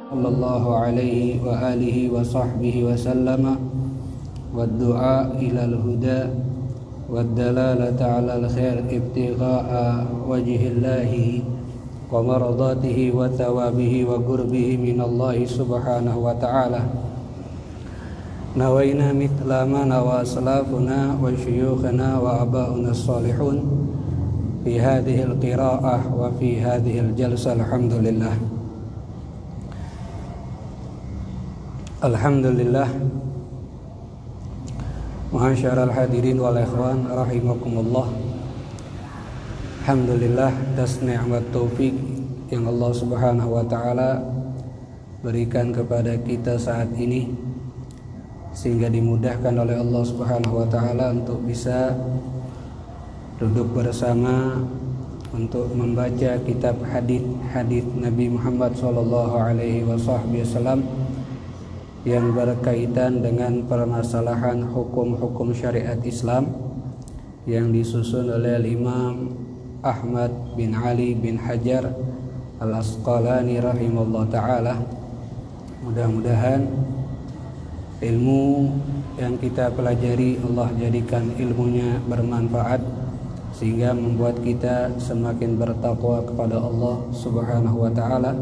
sallallahu alaihi wa alihi wa sahbihi wa sallama wad du'a ilal huda wad dalalata alal khair ibtigha'a wajhillahi wa maradatihi wa thawabihi wa qurbihi minallahi subhanahu wa ta'ala. Nawaina mithla ma nawa salafuna wa syuyukhana wa aba'una salihun fi hadhihi al-qira'ah wa fi hadhihi al-jalsah. Alhamdulillah. Alhamdulillah. Ma'asyiral hadirin wal ikhwan rahimakumullah. Alhamdulillah atas nikmat taufik yang Allah Subhanahu wa taala berikan kepada kita saat ini, sehingga dimudahkan oleh Allah Subhanahu wa taala untuk bisa duduk bersama untuk membaca kitab hadis Nabi Muhammad sallallahu alaihi wasallam yang berkaitan dengan permasalahan hukum-hukum syariat Islam yang disusun oleh Imam Ahmad bin Ali bin Hajar Al-Asqalani rahimahullah ta'ala. Mudah-mudahan ilmu yang kita pelajari Allah jadikan ilmunya bermanfaat, sehingga membuat kita semakin bertakwa kepada Allah Subhanahu wa ta'ala,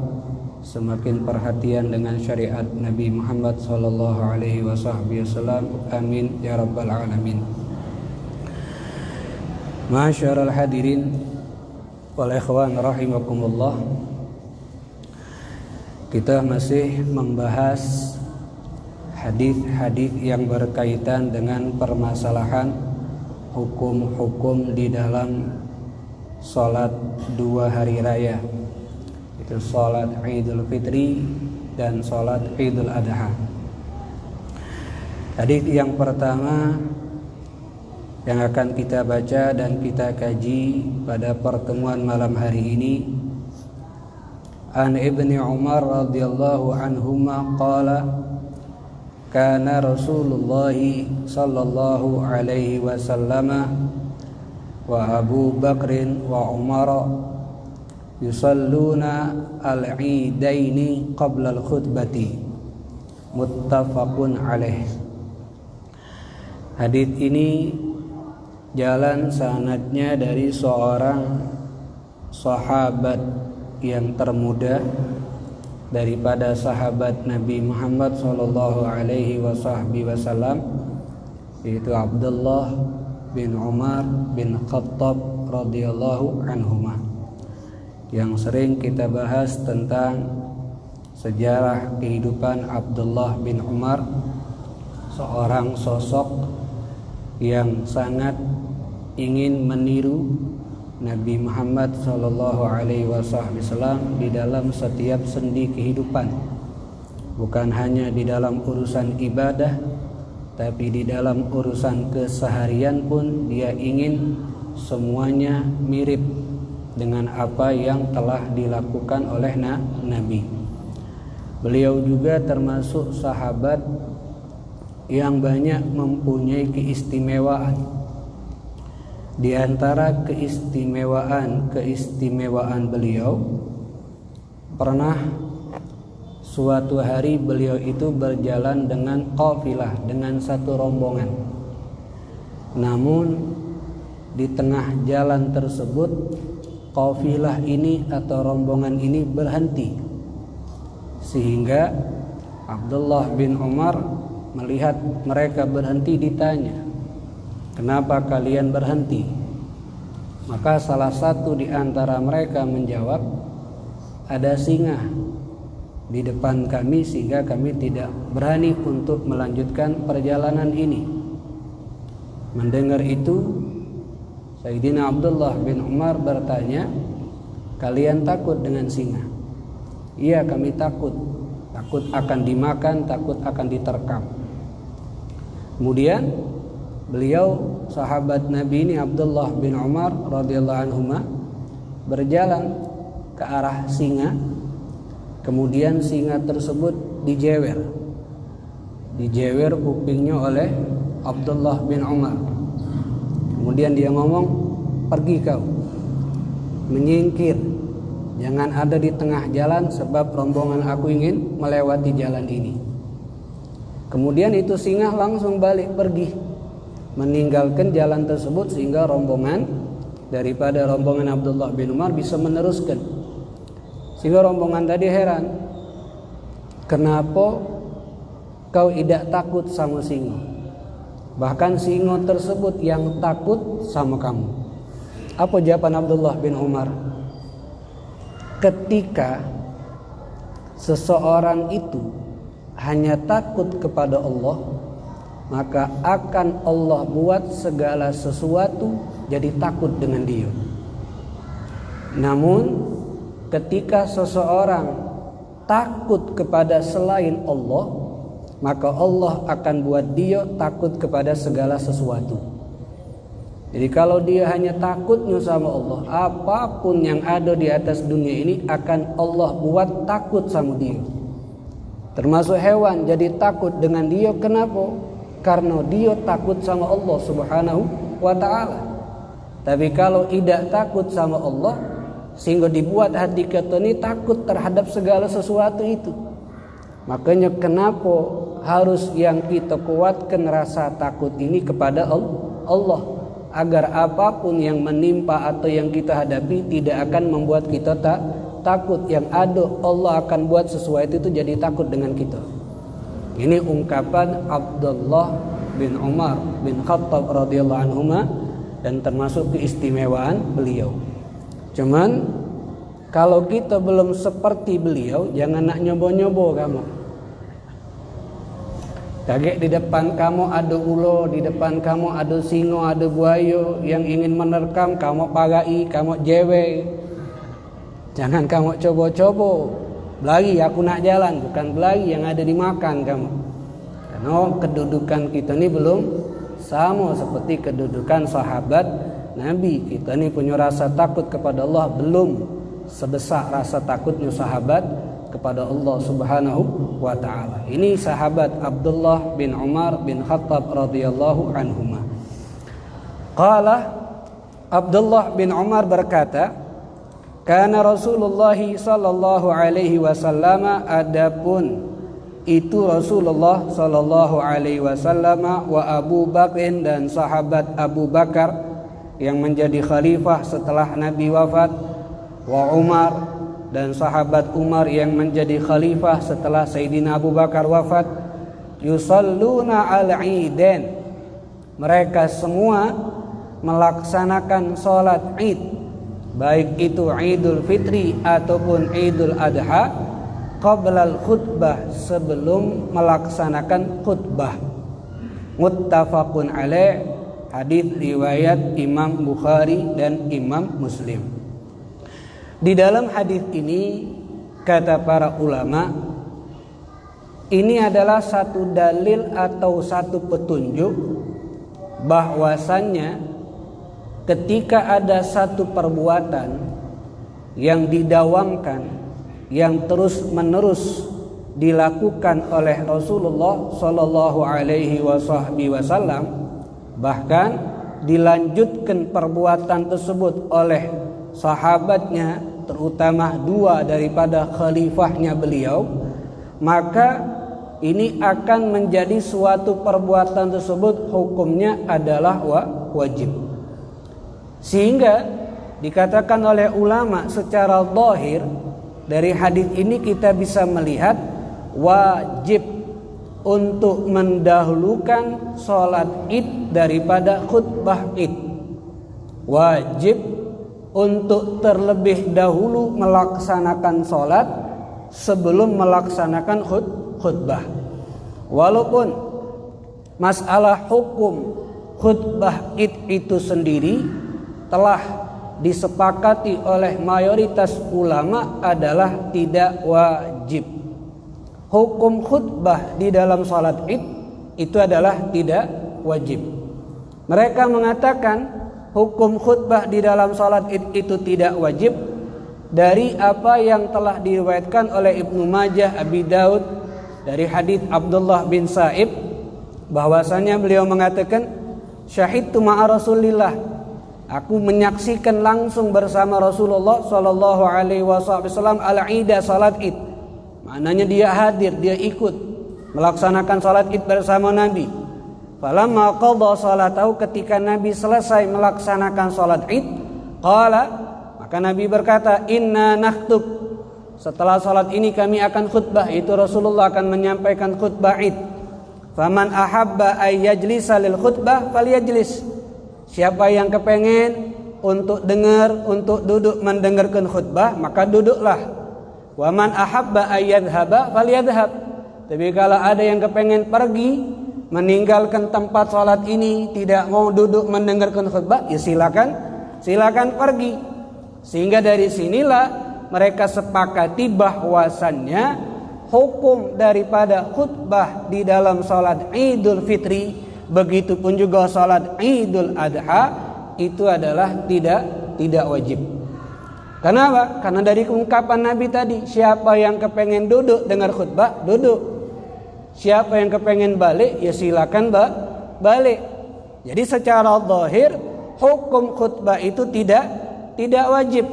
semakin perhatian dengan syariat Nabi Muhammad sallallahu alaihi wasallam. Amin ya rabbal alamin. Ma'asyiral hadirin wal ikhwan rahimakumullah. Kita masih membahas hadis-hadis yang berkaitan dengan permasalahan hukum-hukum di dalam salat dua hari raya, itu salat Idul Fitri dan salat Idul Adha. Hadis yang pertama yang akan kita baca dan kita kaji pada pertemuan malam hari ini, an Ibnu Umar radhiyallahu anhuma qala kana Rasulullah sallallahu alaihi wasallam wa Abu Bakrin wa Umar yusalluna al-idaini qabla al-khutbati. Muttafaqun alaih. Hadis ini jalan sanadnya dari seorang sahabat yang termuda daripada sahabat Nabi Muhammad sallallahu alaihi wasallam, yaitu Abdullah bin Umar bin Khattab radhiyallahu anhuma, yang sering kita bahas tentang sejarah kehidupan Abdullah bin Umar, seorang sosok yang sangat ingin meniru Nabi Muhammad sallallahu alaihi wasallam di dalam setiap sendi kehidupan, bukan hanya di dalam urusan ibadah, tapi di dalam urusan keseharian pun dia ingin semuanya mirip dengan apa yang telah dilakukan oleh Nabi. Beliau juga termasuk sahabat yang banyak mempunyai keistimewaan. Di antara keistimewaan beliau, pernah suatu hari beliau itu berjalan dengan qafilah, dengan satu rombongan. Namun di tengah jalan tersebut qafilah ini atau rombongan ini berhenti, sehingga Abdullah bin Umar melihat mereka berhenti, ditanya, "Kenapa kalian berhenti?" Maka salah satu di antara mereka menjawab, "Ada singa di depan kami sehingga kami tidak berani untuk melanjutkan perjalanan ini." Mendengar itu, Sayyidina Abdullah bin Umar bertanya, "Kalian takut dengan singa?" "Iya, kami takut. Takut akan dimakan, takut akan diterkam." Kemudian beliau, sahabat Nabi ini Abdullah bin Umar radhiyallahu anhuma, berjalan ke arah singa. Kemudian singa tersebut dijewer kupingnya oleh Abdullah bin Umar. Kemudian dia ngomong, "Pergi kau, menyingkir, Jangan ada di tengah jalan sebab rombongan aku ingin melewati jalan ini. Kemudian itu singa langsung balik pergi, meninggalkan jalan tersebut sehingga rombongan daripada rombongan Abdullah bin Umar bisa meneruskan. Sehingga rombongan tadi heran, kenapa kau tidak takut sama singa? Bahkan singa tersebut yang takut sama kamu. Apa jawaban Abdullah bin Umar? Ketika seseorang itu hanya takut kepada Allah, maka akan Allah buat segala sesuatu jadi takut dengan dia. Namun ketika seseorang takut kepada selain Allah, maka Allah akan buat dia takut kepada segala sesuatu. Jadi kalau dia hanya takutnya sama Allah, apapun yang ada di atas dunia ini akan Allah buat takut sama dia. Termasuk hewan jadi takut dengan dia. Kenapa? Karena dia takut sama Allah Subhanahu wa ta'ala. Tapi kalau tidak takut sama Allah, sehingga dibuat hati kita ini takut terhadap segala sesuatu itu. Makanya kenapa harus yang kita kuatkan rasa takut ini kepada Allah, agar apapun yang menimpa atau yang kita hadapi tidak akan membuat kita takut. Yang ada Allah akan buat sesuatu itu jadi takut dengan kita. Ini ungkapan Abdullah bin Umar bin Khattab radhiyallahu anhuma, dan termasuk keistimewaan beliau. Cuman kalau kita belum seperti beliau, jangan nak nyobo-nyobo kamu. Kaget di depan kamu ada ulo, di depan kamu ada singo, ada buaya yang ingin menerkam, kamu pagai, kamu jewe. Jangan kamu coba-coba. Belagi aku nak jalan, bukan belagi yang ada dimakan kamu. Karena kedudukan kita ini belum sama seperti kedudukan sahabat Nabi. Kita ini punya rasa takut kepada Allah belum sebesar rasa takutnya sahabat kepada Allah Subhanahu wa ta'ala. Ini sahabat Abdullah bin Umar bin Khattab radhiyallahu anhuma. Qala, Abdullah bin Umar berkata, kana Rasulullah sallallahu alaihi wasallam, adapun itu Rasulullah sallallahu alaihi wasallam, wa Abu Bakr, dan sahabat Abu Bakar yang menjadi khalifah setelah Nabi wafat, wa Umar, dan sahabat Umar yang menjadi khalifah setelah Sayyidina Abu Bakar wafat, yusalluna al-idain, mereka semua melaksanakan salat Id, baik itu Idul Fitri ataupun Idul Adha, qabla al-khutbah, sebelum melaksanakan khutbah. Muttafaqun alaih, hadis riwayat Imam Bukhari dan Imam Muslim. Di dalam hadis ini kata para ulama, ini adalah satu dalil atau satu petunjuk bahwasannya ketika ada satu perbuatan yang didawamkan, yang terus menerus dilakukan oleh Rasulullah sallallahu alaihi wasallam, bahkan dilanjutkan perbuatan tersebut oleh sahabatnya, terutama dua daripada khalifahnya beliau, maka ini akan menjadi suatu perbuatan tersebut hukumnya adalah wajib. Sehingga dikatakan oleh ulama secara zahir, dari hadis ini kita bisa melihat wajib untuk mendahulukan sholat Id daripada khutbah Id. Wajib untuk terlebih dahulu melaksanakan sholat sebelum melaksanakan khutbah. Walaupun masalah hukum khutbah Id itu sendiri telah disepakati oleh mayoritas ulama adalah tidak wajib. Hukum khutbah di dalam sholat Id itu adalah tidak wajib. Mereka mengatakan hukum khutbah di dalam salat Id itu tidak wajib dari apa yang telah diriwayatkan oleh Ibnu Majah, Abi Daud, dari hadis Abdullah bin Sa'ib, bahwasanya beliau mengatakan, syahidtu ma'a Rasulillah, Aku menyaksikan langsung bersama Rasulullah sallallahu alaihi wasallam al-Ida, salat Id. Maknanya dia hadir, dia ikut melaksanakan salat Id bersama Nabi. Falamma qada salatahu, ketika Nabi selesai melaksanakan salat Id, qala, maka Nabi berkata, inna nakhtub, setelah salat ini kami akan khutbah. Itu Rasulullah akan menyampaikan khutbah Id. Faman ahabba ay yajlisa lil khutbah falyajlis. Siapa yang kepengen untuk dengar, untuk duduk mendengarkan khutbah, maka duduklah. Wa man ahabba ay yadhhaba falyadhhab. Tapi kalau ada yang kepengen pergi, meninggalkan tempat salat ini, tidak mau duduk mendengarkan khutbah, ya silakan pergi. Sehingga dari sinilah mereka sepakati bahwasannya hukum daripada khutbah di dalam salat Idul Fitri, begitupun juga salat Idul Adha, itu adalah tidak wajib. Kenapa? Karena dari ungkapan Nabi tadi, siapa yang kepengen duduk dengar khutbah, duduk. Siapa yang kepengen balik, ya silakan balik. Jadi secara zahir hukum khutbah itu tidak wajib.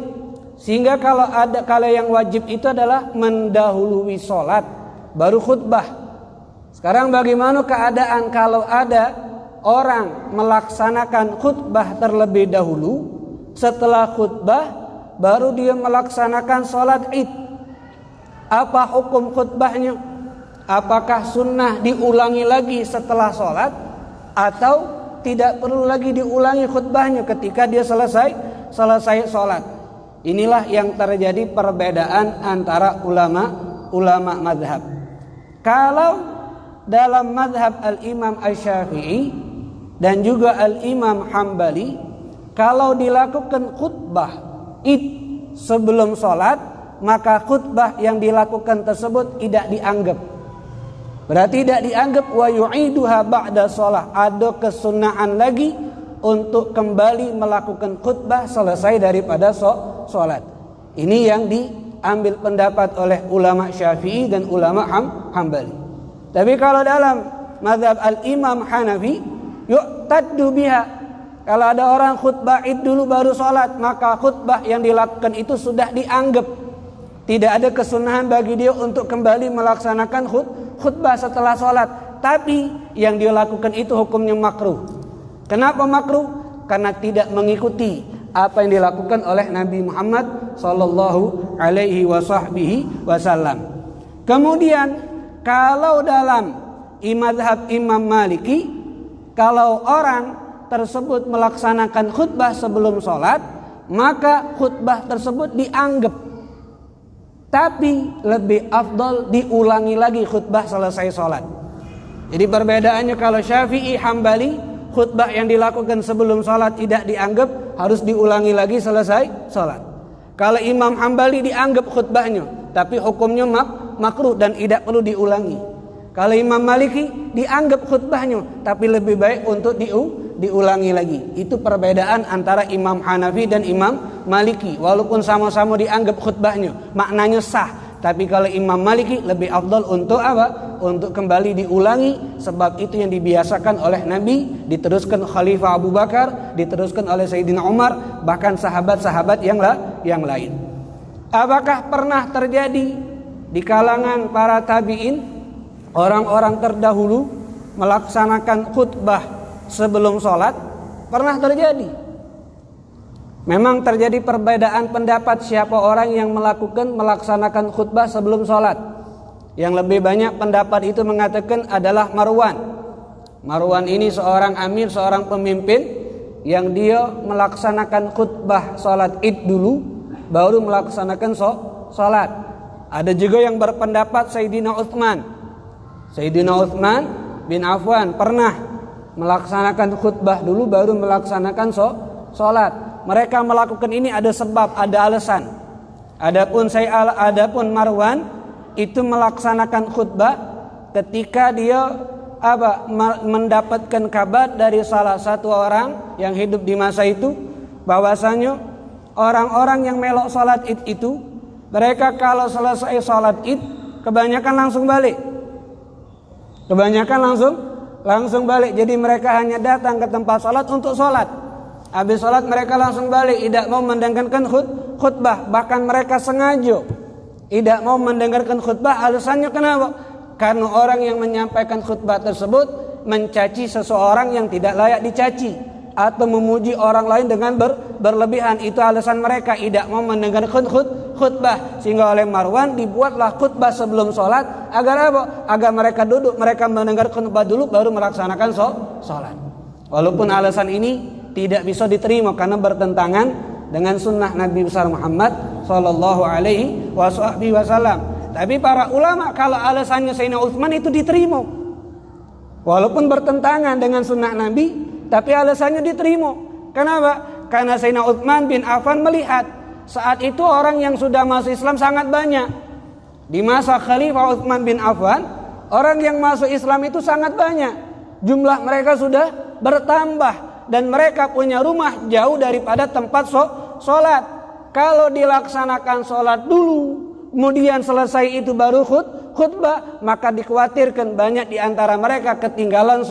Sehingga kalau yang wajib itu adalah mendahului salat baru khutbah. Sekarang bagaimana keadaan kalau ada orang melaksanakan khutbah terlebih dahulu, setelah khutbah baru dia melaksanakan salat Id? Apa hukum khutbahnya? Apakah sunnah diulangi lagi setelah salat, atau tidak perlu lagi diulangi khutbahnya ketika dia selesai salat? Inilah yang terjadi perbedaan antara ulama mazhab. Kalau dalam mazhab al-Imam Asy-Syafi'i dan juga al-Imam Hambali, kalau dilakukan khutbah Id sebelum sholat, maka khutbah yang dilakukan tersebut tidak dianggap. Berarti tidak dianggap. Wa yu'iduha ba'da sholat, ada kesunahan lagi untuk kembali melakukan khutbah selesai daripada sholat. Ini yang diambil pendapat oleh ulama Syafi'i dan ulama Hambali. Tapi kalau dalam mazhab al-Imam Hanafi, yu'taddu biha. Kalau ada orang khutbah Id dulu baru sholat, maka khutbah yang dilakukan itu sudah dianggap. Tidak ada kesunahan bagi dia untuk kembali melaksanakan khutbah setelah sholat. Tapi yang dia lakukan itu hukumnya makruh. Kenapa makruh? Karena tidak mengikuti apa yang dilakukan oleh Nabi Muhammad sallallahu alaihi wasallam. Kemudian kalau dalam mazhab Imam Maliki, kalau orang tersebut melaksanakan khutbah sebelum sholat, maka khutbah tersebut dianggap. Tapi lebih afdal diulangi lagi khutbah selesai sholat. Jadi perbedaannya, kalau Syafi'i, Hambali, khutbah yang dilakukan sebelum sholat tidak dianggap, harus diulangi lagi selesai sholat. Kalau Imam Hambali dianggap khutbahnya, tapi hukumnya makruh dan tidak perlu diulangi. Kalau Imam Maliki dianggap khutbahnya, tapi lebih baik untuk diulangi lagi. Itu perbedaan antara Imam Hanafi dan Imam Maliki. Walaupun sama-sama dianggap khutbahnya, maknanya sah. Tapi kalau Imam Maliki lebih afdal untuk apa? Untuk kembali diulangi, sebab itu yang dibiasakan oleh Nabi, diteruskan Khalifah Abu Bakar, diteruskan oleh Sayyidina Umar, bahkan sahabat-sahabat yang lain. Apakah pernah terjadi di kalangan para tabi'in, orang-orang terdahulu melaksanakan khutbah sebelum sholat? Pernah terjadi. Memang terjadi perbedaan pendapat siapa orang yang melaksanakan khutbah sebelum sholat. Yang lebih banyak pendapat itu mengatakan adalah Marwan. Marwan ini seorang amir, seorang pemimpin yang dia melaksanakan khutbah sholat Id dulu, baru melaksanakan sholat. Ada juga yang berpendapat Sayyidina Utsman bin Affan pernah melaksanakan khutbah dulu baru melaksanakan sholat. Mereka melakukan ini ada sebab, ada alasan. Adapun Marwan itu melaksanakan khutbah ketika dia mendapatkan kabar dari salah satu orang yang hidup di masa itu, bahwasanya orang-orang yang melok salat Id itu, mereka kalau selesai salat Id kebanyakan langsung balik. Jadi mereka hanya datang ke tempat salat untuk salat. Habis sholat mereka langsung balik, tidak mau mendengarkan khutbah. Bahkan mereka sengaja tidak mau mendengarkan khutbah. Alasannya kenapa? Karena orang yang menyampaikan khutbah tersebut mencaci seseorang yang tidak layak dicaci, atau memuji orang lain dengan berlebihan. Itu alasan mereka tidak mau mendengarkan khutbah. Sehingga oleh Marwan dibuatlah khutbah sebelum sholat. Agar apa? Agar mereka duduk, mereka mendengarkan khutbah dulu baru melaksanakan sholat. Walaupun alasan ini tidak bisa diterima karena bertentangan dengan sunnah Nabi besar Muhammad sallallahu alaihi wasallam. Tapi para ulama kalau alasannya Sayyidina Utsman itu diterima. Walaupun bertentangan dengan sunnah Nabi, tapi alasannya diterima. Kenapa? Karena Sayyidina Utsman bin Affan melihat saat itu orang yang sudah masuk Islam sangat banyak. Di masa Khalifah Utsman bin Affan, orang yang masuk Islam itu sangat banyak. Jumlah mereka sudah bertambah dan mereka punya rumah jauh daripada tempat sholat. Kalau dilaksanakan sholat dulu, kemudian selesai itu baru khutbah, maka dikhawatirkan banyak di antara mereka ketinggalan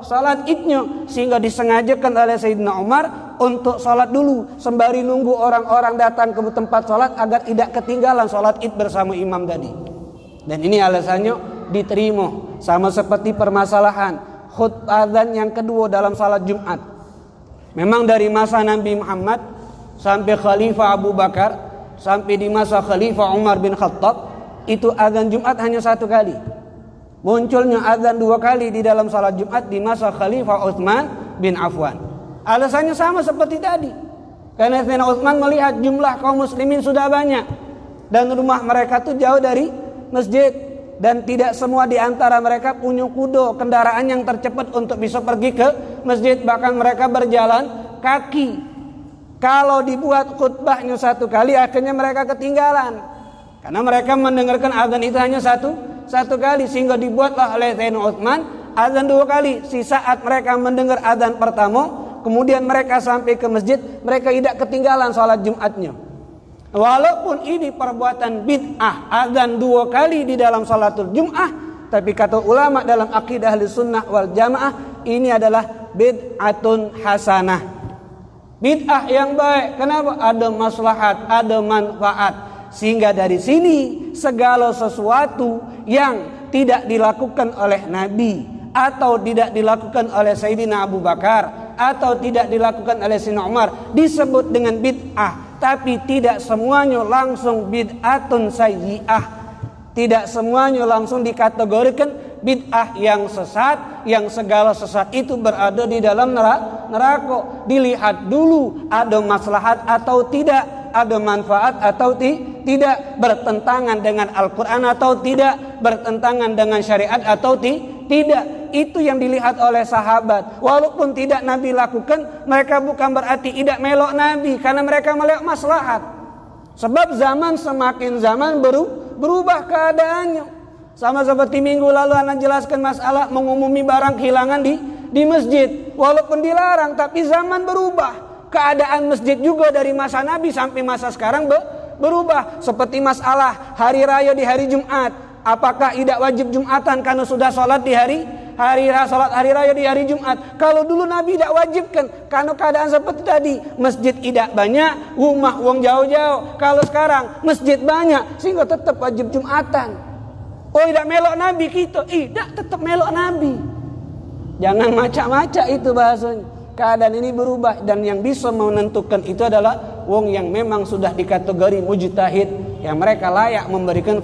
sholat idnya, sehingga disengajakan oleh Sayyidina Umar untuk sholat dulu sembari nunggu orang-orang datang ke tempat sholat agar tidak ketinggalan sholat id bersama imam tadi. Dan ini alasannya diterima, sama seperti permasalahan khutbah adzan yang kedua dalam salat Jumat. Memang dari masa Nabi Muhammad sampai Khalifah Abu Bakar, sampai di masa Khalifah Umar bin Khattab, itu azan Jumat hanya satu kali. Munculnya azan dua kali di dalam salat Jumat di masa Khalifah Utsman bin Affan. Alasannya sama seperti tadi. Karena Sayyidina Utsman melihat jumlah kaum muslimin sudah banyak dan rumah mereka tuh jauh dari masjid, dan tidak semua di antara mereka punya kuda, kendaraan yang tercepat untuk bisa pergi ke masjid. Bahkan mereka berjalan kaki. Kalau dibuat khutbahnya satu kali, akhirnya mereka ketinggalan. Karena mereka mendengarkan azan itu hanya satu kali, sehingga dibuatlah oleh Sayyidina Utsman azan dua kali. Si saat mereka mendengar azan pertama, kemudian mereka sampai ke masjid, mereka tidak ketinggalan sholat Jumatnya. Walaupun ini perbuatan bid'ah, azan dua kali di dalam sholatul Jum'ah, tapi kata ulama dalam akidah Ahlussunnah wal Jamaah, ini adalah bid'atun hasanah. Bid'ah yang baik. Kenapa? Ada maslahat, ada manfaat. Sehingga dari sini segala sesuatu yang tidak dilakukan oleh Nabi, atau tidak dilakukan oleh Sayyidina Abu Bakar, atau tidak dilakukan oleh Sayyidina Umar disebut dengan bid'ah. Tapi tidak semuanya langsung bid'atun sayyi'ah. Tidak semuanya langsung dikategorikan bid'ah yang sesat, yang segala sesat itu berada di dalam neraka. Dilihat dulu ada maslahat atau tidak, ada manfaat atau tidak, bertentangan dengan Al-Quran atau tidak, bertentangan dengan syariat atau tidak. Itu yang dilihat oleh sahabat. Walaupun tidak Nabi lakukan, mereka bukan berarti tidak melok Nabi, karena mereka melok maslahat. Sebab zaman semakin zaman berubah keadaannya. Sama seperti minggu lalu anak jelaskan masalah mengumumi barang kehilangan di masjid. Walaupun dilarang, tapi zaman berubah. Keadaan masjid juga dari masa Nabi sampai masa sekarang berubah. Seperti masalah hari raya di hari Jumat. Apakah tidak wajib Jumatan karena sudah sholat di sholat hari raya di hari Jumat? Kalau dulu Nabi tidak wajibkan karena keadaan seperti tadi, masjid tidak banyak, rumah uang jauh-jauh. Kalau sekarang masjid banyak, sehingga tetap wajib Jumatan. Oh, tidak melok Nabi kita? Tidak, tetap melok Nabi. Jangan macam-macam itu bahasanya. Keadaan ini berubah, dan yang bisa menentukan itu adalah wong yang memang sudah dikategori mujtahid, yang mereka layak memberikan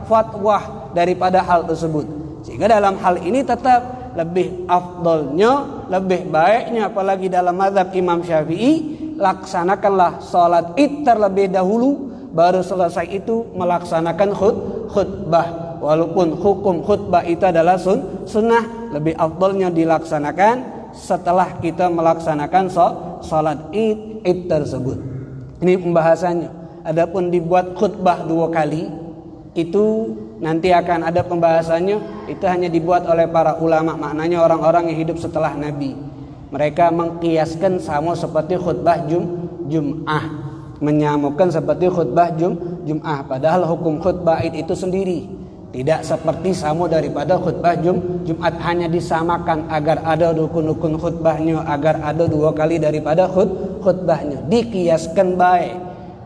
fatwa daripada hal tersebut. Sehingga dalam hal ini tetap lebih afdolnya, lebih baiknya, apalagi dalam mazhab Imam Syafi'i, laksanakanlah sholat id terlebih dahulu, baru selesai itu melaksanakan khutbah. Walaupun hukum khutbah itu adalah sunnah, lebih afdolnya dilaksanakan setelah kita melaksanakan sholat id tersebut. Ini pembahasannya. Adapun dibuat khutbah dua kali, itu nanti akan ada pembahasannya. Itu hanya dibuat oleh para ulama, maknanya orang-orang yang hidup setelah Nabi. Mereka mengkiaskan sama seperti khutbah Jum'ah, menyamakan seperti khutbah Jum'ah. Padahal hukum khutbah id itu sendiri tidak seperti sama daripada khutbah Jumat, hanya disamakan agar ada rukun-rukun khutbahnya, agar ada dua kali daripada khutbahnya. Dikiaskan baik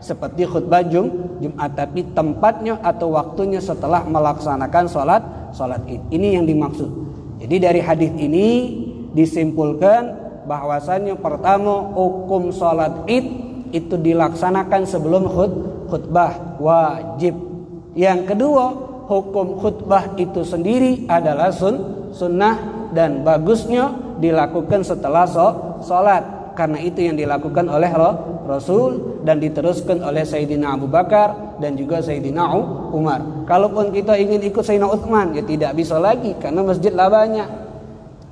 seperti khutbah Jumat, tapi tempatnya atau waktunya setelah melaksanakan sholat Id. Ini yang dimaksud. Jadi dari hadis ini disimpulkan bahwasannya pertama, hukum sholat Id itu dilaksanakan sebelum khutbah, wajib. Yang kedua, hukum khutbah itu sendiri adalah sunnah dan bagusnya dilakukan setelah sholat. Karena itu yang dilakukan oleh Rasul dan diteruskan oleh Sayyidina Abu Bakar dan juga Sayyidina Umar. Kalaupun kita ingin ikut Sayyidina Utsman, ya tidak bisa lagi karena masjidlah banyak.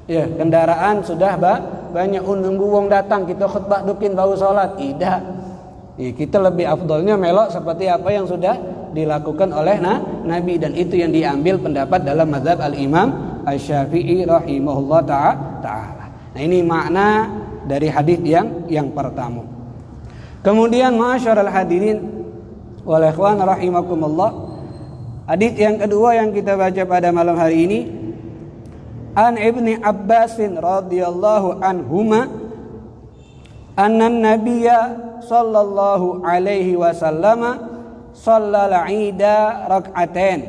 Ya, kendaraan sudah banyak, nunggu wong datang kita khutbah dukin baru sholat. Tidak. Ya, kita lebih afdolnya melok seperti apa yang sudah dilakukan oleh Nabi, dan itu yang diambil pendapat dalam mazhab Al-Imam Asy-Syafi'i rahimahullah ta'ala. Nah, ini makna dari hadis yang pertama. Kemudian ma'asyiral hadirin wal ikhwan rahimakumullah, hadis yang kedua yang kita baca pada malam hari ini, an Ibni Abbasin radhiyallahu anhuma anna nabiyya sallallahu alaihi wasallam shallal 'ida rak'atain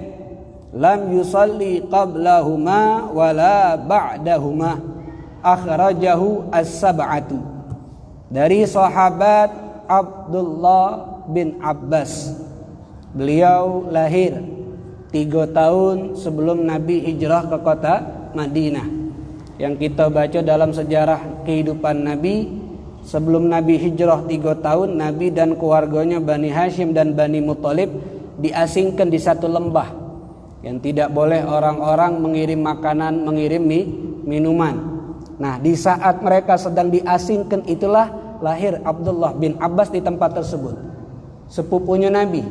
lam yusalli qablahuma wala ba'dahuma, akhrajahu as-sab'atu. Dari sahabat Abdullah bin Abbas, beliau lahir 3 tahun sebelum Nabi hijrah ke kota Madinah. Yang kita baca dalam sejarah kehidupan Nabi, sebelum Nabi hijrah 3 tahun, Nabi dan keluarganya Bani Hashim dan Bani Muthalib diasingkan di satu lembah yang tidak boleh orang-orang mengirim makanan, mengirim minuman. Nah, di saat mereka sedang diasingkan itulah lahir Abdullah bin Abbas di tempat tersebut. Sepupunya Nabi,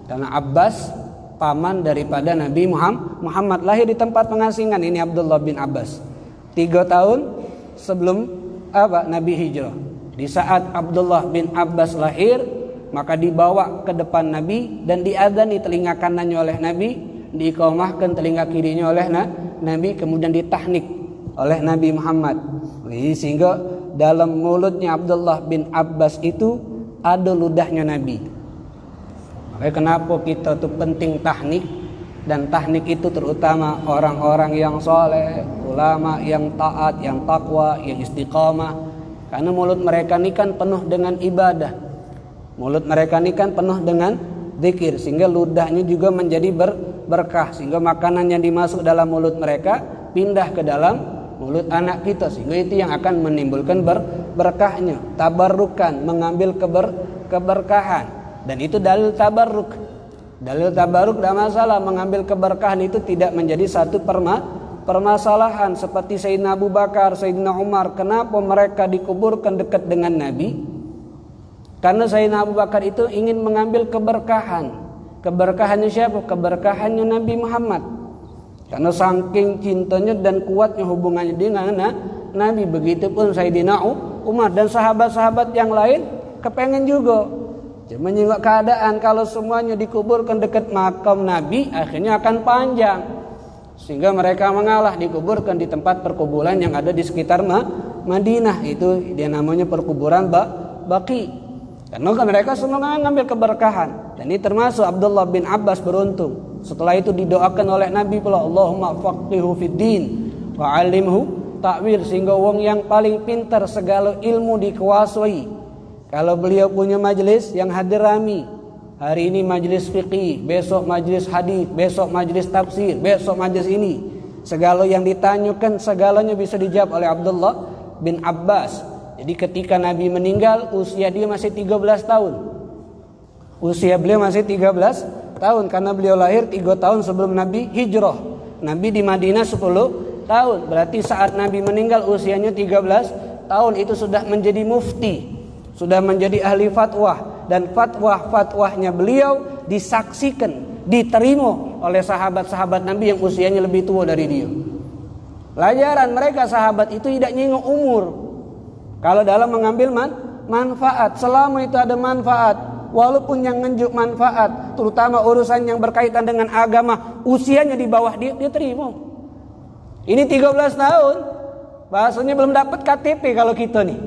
karena Abbas paman daripada Nabi Muhammad, lahir di tempat pengasingan. Ini Abdullah bin Abbas 3 tahun sebelum Nabi hijrah. Di saat Abdullah bin Abbas lahir, maka dibawa ke depan Nabi dan diadzani telinga kanannya oleh Nabi, diiqamahkan telinga kirinya oleh Nabi, kemudian ditahnik oleh Nabi Muhammad. Sehingga dalam mulutnya Abdullah bin Abbas itu ada ludahnya Nabi. Makanya kenapa kita tuh penting tahnik, dan tahnik itu terutama orang-orang yang soleh, ulama yang taat, yang takwa, yang istiqamah. Karena mulut mereka ini kan penuh dengan ibadah, mulut mereka ini kan penuh dengan zikir, sehingga ludahnya juga menjadi berkah, sehingga makanan yang dimasuk dalam mulut mereka pindah ke dalam mulut anak kita, sehingga itu yang akan menimbulkan berkahnya, tabarrukan, mengambil keberkahan. Dan itu dalil tabarruk. Dalil tabarruk tidak masalah, mengambil keberkahan itu tidak menjadi satu permasalahan. Seperti Sayyidina Abu Bakar, Sayyidina Umar, kenapa mereka dikuburkan dekat dengan Nabi? Karena Sayyidina Abu Bakar itu ingin mengambil keberkahan. Keberkahannya siapa? Keberkahannya Nabi Muhammad. Karena saking cintanya dan kuatnya hubungannya dengan Nabi. Begitupun Sayyidina Umar dan sahabat-sahabat yang lain kepengen juga. Cuma menyimak keadaan kalau semuanya dikuburkan dekat makam Nabi, akhirnya akan panjang. Sehingga mereka mengalah, dikuburkan di tempat perkuburan yang ada di sekitar Madinah. Itu dia namanya perkuburan Baqi. Karena mereka semua mengambil keberkahan. Dan ini termasuk Abdullah bin Abbas beruntung. Setelah itu didoakan oleh Nabi pula, Allahumma faqihu fid din wa 'allimhu ta'wil, sehingga wong yang paling pintar segala ilmu dikuasai. Kalau beliau punya majelis yang hadir rami, hari ini majelis fiqih, besok majelis hadis, besok majelis tafsir, besok majelis ini, segala yang ditanyakan segalanya bisa dijawab oleh Abdullah bin Abbas. Jadi ketika Nabi meninggal, usia dia masih 13 tahun. Usia beliau masih 13 tahun karena beliau lahir 3 tahun sebelum Nabi hijrah. Nabi di Madinah 10 tahun. Berarti saat Nabi meninggal usianya 13 tahun, itu sudah menjadi mufti, sudah menjadi ahli fatwa, dan fatwahnya beliau disaksikan, diterima oleh sahabat-sahabat Nabi yang usianya lebih tua dari dia. Pelajaran mereka sahabat itu tidak nyinggung umur. Kalau dalam mengambil manfaat, selama itu ada manfaat, walaupun yang ngenjuk manfaat, terutama urusan yang berkaitan dengan agama, usianya di bawah dia terima. Ini 13 tahun, bahasanya belum dapat KTP kalau kita nih.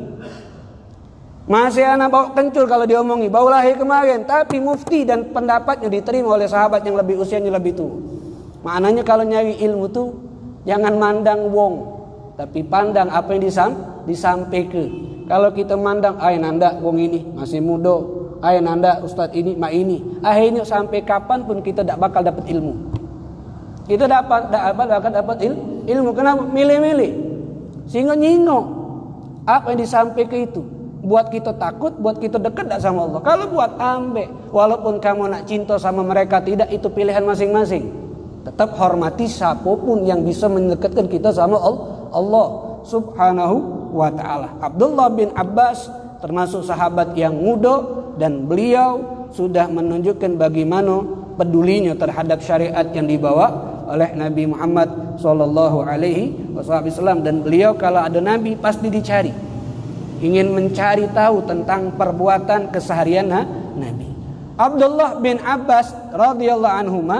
Masih anak bau kencur kalau diomongi, bau lahir kemarin, tapi mufti dan pendapatnya diterima oleh sahabat yang lebih usianya lebih tua. Maknanya kalau nyari ilmu tuh jangan mandang wong, tapi pandang apa yang disampaikan. Kalau kita mandang, nanda wong ini masih muda, nanda ustadz ini, mak ini, akhirnya sampai kapanpun kita tidak bakal dapat ilmu. Kita bakal dapat ilmu. Kenapa? Milih-milih. Sehingga nyingok apa yang disampaikan itu. Buat kita takut, buat kita dekat tak sama Allah. Kalau buat ambek, walaupun kamu nak cinta sama mereka, tidak, itu pilihan masing-masing. Tetap hormati siapapun yang bisa mendekatkan kita sama Allah subhanahu wa ta'ala. Abdullah bin Abbas termasuk sahabat yang muda, dan beliau sudah menunjukkan bagaimana pedulinya terhadap syariat yang dibawa oleh Nabi Muhammad sallallahu alaihi wasallam. Dan beliau kalau ada Nabi pasti dicari, ingin mencari tahu tentang perbuatan keseharian Nabi. Abdullah bin Abbas radhiyallahu anhuma,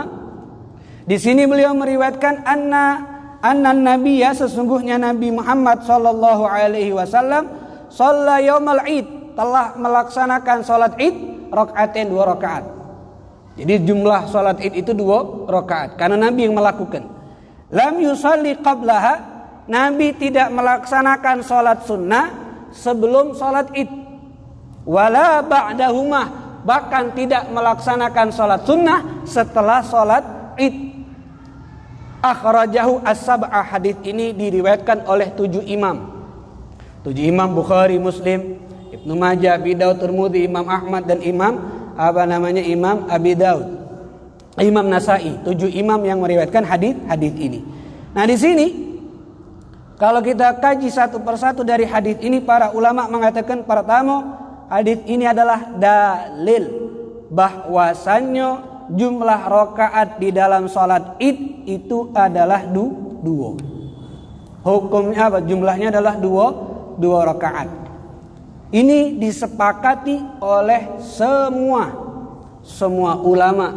di sini beliau meriwayatkan anna nabiyya, sesungguhnya Nabi Muhammad sallallahu alaihi wasallam shalla yaumal id, telah melaksanakan salat id rakaatain, 2 rakaat. Jadi jumlah salat id itu 2 rakaat karena Nabi yang melakukan. Lam yusalli qablaha, Nabi tidak melaksanakan salat sunnah sebelum salat id, wala ba'dahuma, bahkan tidak melaksanakan salat sunnah setelah salat id. Akhrajahu as-sab'ah, hadis ini diriwayatkan oleh 7 imam. 7 imam, Bukhari, Muslim, Ibnu Majah, Abi Daud, Tirmidzi, Imam Ahmad, dan Imam Abi Daud, Imam Nasa'i. 7 imam yang meriwayatkan hadis ini. Nah, di sini kalau kita kaji satu persatu dari hadis ini, para ulama mengatakan pertama, hadis ini adalah dalil bahwasannya jumlah rakaat di dalam salat id itu adalah 2. Hukumnya apa? Jumlahnya adalah 2 rakaat. Ini disepakati oleh semua ulama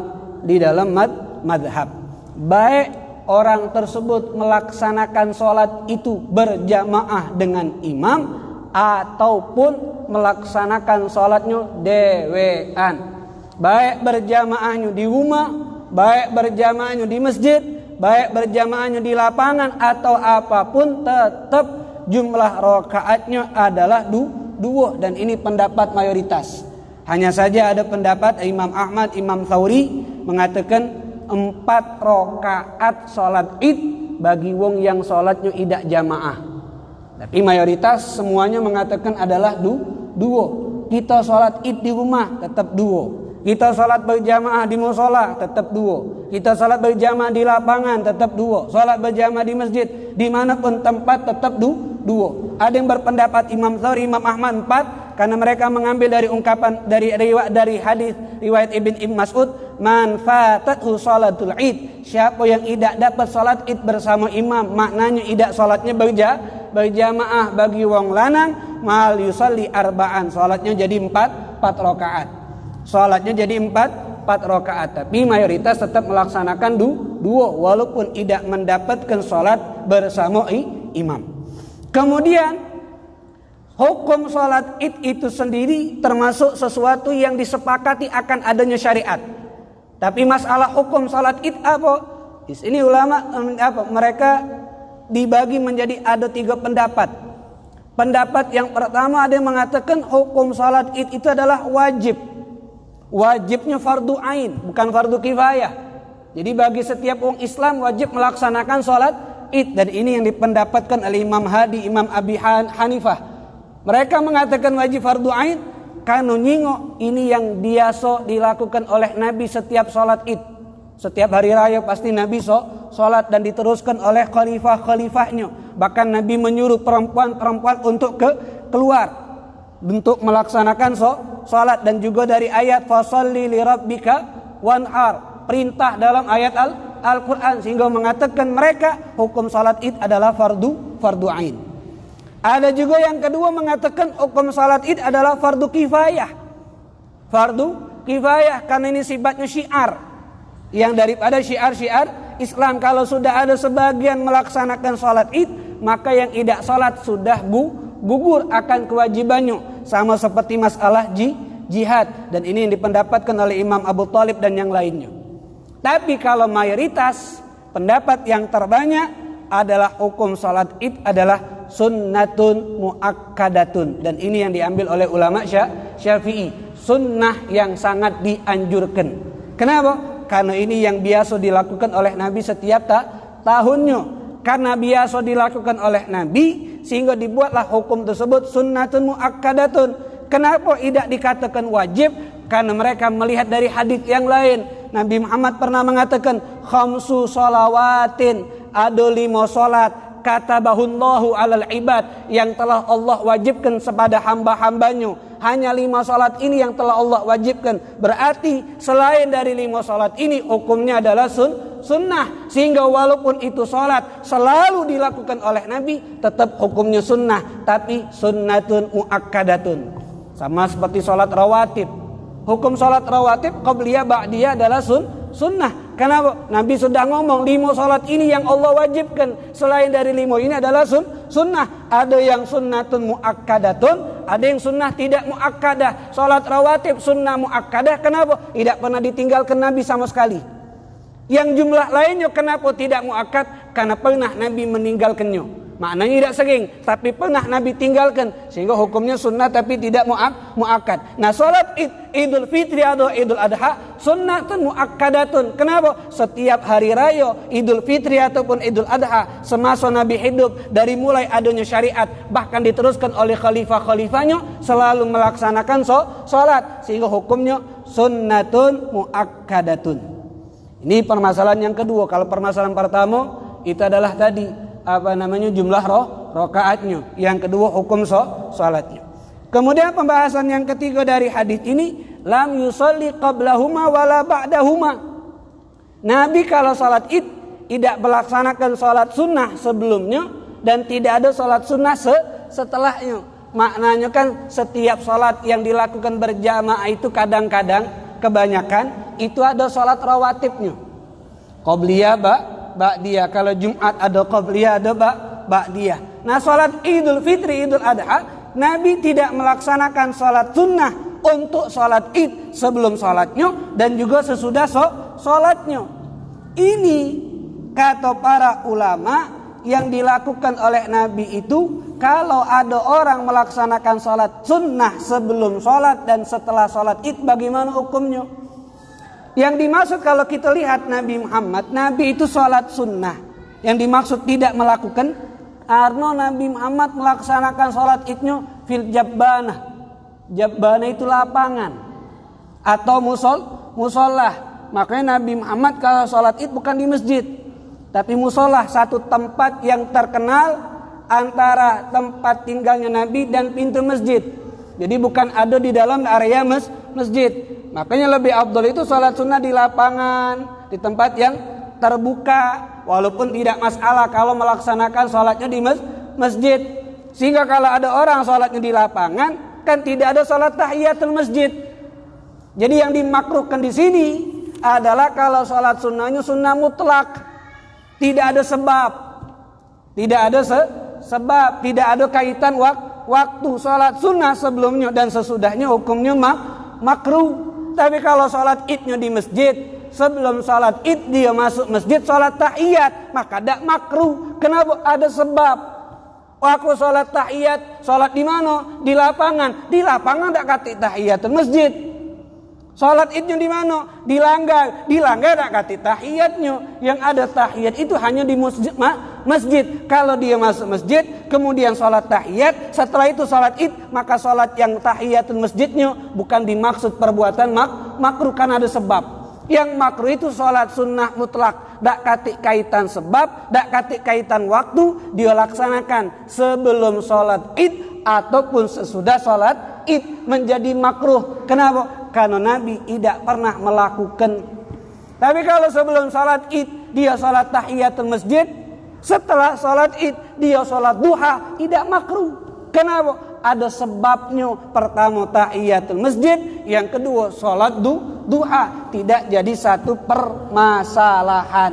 di dalam madhab. Baik orang tersebut melaksanakan sholat itu berjamaah dengan imam, ataupun melaksanakan sholatnya dewean. Baik berjamaahnya di rumah, baik berjamaahnya di masjid, baik berjamaahnya di lapangan, atau apapun, tetap jumlah rakaatnya adalah 2. Dan ini pendapat mayoritas. Hanya saja ada pendapat Imam Ahmad, Imam Tsauri mengatakan 4 rakaat salat id bagi wong yang salatnya idak jamaah. Tapi mayoritas semuanya mengatakan adalah 2. Kita salat id di rumah tetap 2. Kita salat berjamaah di mushola tetap 2. Kita salat berjamaah di lapangan tetap 2. Salat berjamaah di masjid dimanapun tempat tetap 2. Ada yang berpendapat Imam Tsauri, Imam Ahmad 4, karena mereka mengambil dari ungkapan dari hadis riwayat Ibn Mas'ud, man fatathu salatul id, siapa yang tidak dapat salat id bersama imam, maknanya tidak salatnya berjamaah bagi wong lanang, mal yusalli arba'an, salatnya jadi 4 rakaat. Salatnya jadi 4 rakaat. Tapi mayoritas tetap melaksanakan 2 walaupun tidak mendapatkan salat bersama imam. Kemudian hukum salat id itu sendiri termasuk sesuatu yang disepakati akan adanya syariat. Tapi masalah hukum salat id apa? Di sini ulama mereka dibagi menjadi ada 3 pendapat. Pendapat yang pertama, ada yang mengatakan hukum salat id itu adalah wajib. Wajibnya fardu ain, bukan fardu kifayah. Jadi bagi setiap orang Islam wajib melaksanakan salat id, dan ini yang dipendapatkan oleh Imam Hadi, Imam Abi Hanifah. Mereka mengatakan wajib fardu ain karena nyingo ini yang biasa dilakukan oleh Nabi setiap salat id. Setiap hari raya pasti Nabi salat, dan diteruskan oleh khalifah-khalifahnya. Bahkan Nabi menyuruh perempuan-perempuan untuk keluar untuk melaksanakan salat, dan juga dari ayat fasalli li rabbika wanhar, perintah dalam ayat Al-Quran, sehingga mengatakan mereka hukum salat id adalah fardu ain. Ada juga yang kedua mengatakan hukum salat id adalah fardu kifayah. Fardu kifayah karena ini sifatnya syiar, yang daripada syiar-syiar Islam. Kalau sudah ada sebagian melaksanakan salat id, maka yang tidak salat sudah gugur akan kewajibannya. sama seperti masalah jihad, dan ini yang dipendapatkan oleh Imam Abu Thalib dan yang lainnya. Tapi kalau mayoritas pendapat yang terbanyak adalah hukum salat Id adalah sunnatun muakkadatun, dan ini yang diambil oleh ulama Syafi'i, sunnah yang sangat dianjurkan. Kenapa? Karena ini yang biasa dilakukan oleh Nabi setiap tahunnya. Karena biasa dilakukan oleh Nabi, sehingga dibuatlah hukum tersebut sunnatun muakkadatun. Kenapa tidak dikatakan wajib? Karena mereka melihat dari hadis yang lain. Nabi Muhammad pernah mengatakan khamsu shalawatin, ada 5 salat katabahullahu alal ibad, yang telah Allah wajibkan kepada hamba-hambanya. Hanya 5 salat ini yang telah Allah wajibkan. Berarti selain dari 5 salat ini hukumnya adalah sunnah. Sehingga walaupun itu salat selalu dilakukan oleh Nabi, tetap hukumnya sunnah, tapi sunnatun muakkadatun. Sama seperti salat rawatib. Hukum salat rawatib qabliyah ba'diyah adalah sunnah. Kenapa? Nabi sudah ngomong 5 salat ini yang Allah wajibkan. Selain dari 5 ini adalah sunnah. Ada yang sunnatun muakkadatun, ada yang sunnah tidak muakkadah. Salat rawatib sunnah muakkadah. Kenapa? Tidak pernah ditinggalkan Nabi sama sekali. Yang jumlah lainnya kenapa tidak muakkad? Karena pernah Nabi meninggalkannya. Maknanya tidak sering, tapi pernah Nabi tinggalkan, sehingga hukumnya sunnah tapi tidak muakkad. Nah, salat Idul Fitri atau Idul Adha sunnatun muakkadatun. Kenapa? Setiap hari raya Idul Fitri ataupun Idul Adha semasa Nabi hidup, dari mulai adanya syariat bahkan diteruskan oleh khalifah-khalifahnya, selalu melaksanakan salat, sehingga hukumnya sunnatun muakkadatun. Ini permasalahan yang kedua. Kalau permasalahan pertama itu adalah tadi jumlah rakaatnya. Yang kedua hukum salatnya. Kemudian pembahasan yang ketiga dari hadis ini, lam yusalli qablahuma wala ba'dahuma. Nabi kalau salat Id tidak melaksanakan salat sunnah sebelumnya dan tidak ada salat sunnah setelahnya. Maknanya kan setiap salat yang dilakukan berjamaah itu kadang-kadang, kebanyakan itu ada salat rawatibnya. Qabliyah ba'diyah. Kalau Jumat ada qabliyah, ada ba'diyah. Nah, salat Idul Fitri, Idul Adha, Nabi tidak melaksanakan salat sunnah untuk salat Id sebelum salatnya dan juga sesudah salatnya. Ini kata para ulama, yang dilakukan oleh Nabi itu kalau ada orang melaksanakan salat sunnah sebelum salat dan setelah salat Id, bagaimana hukumnya? Yang dimaksud kalau kita lihat Nabi Muhammad, Nabi itu sholat sunnah. Yang dimaksud tidak melakukan, karena Nabi Muhammad melaksanakan sholat idnya fil jabbanah. Jabbanah itu lapangan atau musolah. Makanya Nabi Muhammad kalau sholat id bukan di masjid, tapi musolah, satu tempat yang terkenal antara tempat tinggalnya Nabi dan pintu masjid. Jadi bukan ada di dalam area masjid. Makanya lebih afdal itu salat sunnah di lapangan, di tempat yang terbuka, walaupun tidak masalah kalau melaksanakan salatnya di masjid. Sehingga kalau ada orang salatnya di lapangan, kan tidak ada salat tahiyatul masjid. Jadi yang dimakruhkan di sini adalah kalau salat sunnahnya sunnah mutlak, tidak ada sebab, tidak ada kaitan waktu. Salat sunnah sebelumnya dan sesudahnya hukumnya makruh. Tapi kalau salat idnya di masjid, sebelum salat id dia masuk masjid salat tahiyat, maka tidak makruh. Kenapa? Ada sebab. Waktu salat tahiyat, salat di mana? Di lapangan. Di lapangan tidak kata tahiyatul masjid. Salat idnya di mana? Di langgar. Di langgar tidak kata tahiyatnya. Yang ada tahiyat itu hanya di masjid. Kalau dia masuk masjid, kemudian salat tahiyat, setelah itu salat id, maka salat yang tahiyatul masjidnya bukan dimaksud perbuatan makruh, karena ada sebab. Yang makruh itu salat sunnah mutlak, dak katik kaitan sebab, dak katik kaitan waktu, dia laksanakan sebelum salat id ataupun sesudah salat id, menjadi makruh. Kenapa? Karena Nabi tidak pernah melakukan. Tapi kalau sebelum salat id dia salat tahiyatul masjid, setelah salat id dia salat duha, tidak makruh. Kenapa? Ada sebabnya. Pertama tahiyatul masjid, yang kedua salat duha. Tidak jadi satu permasalahan,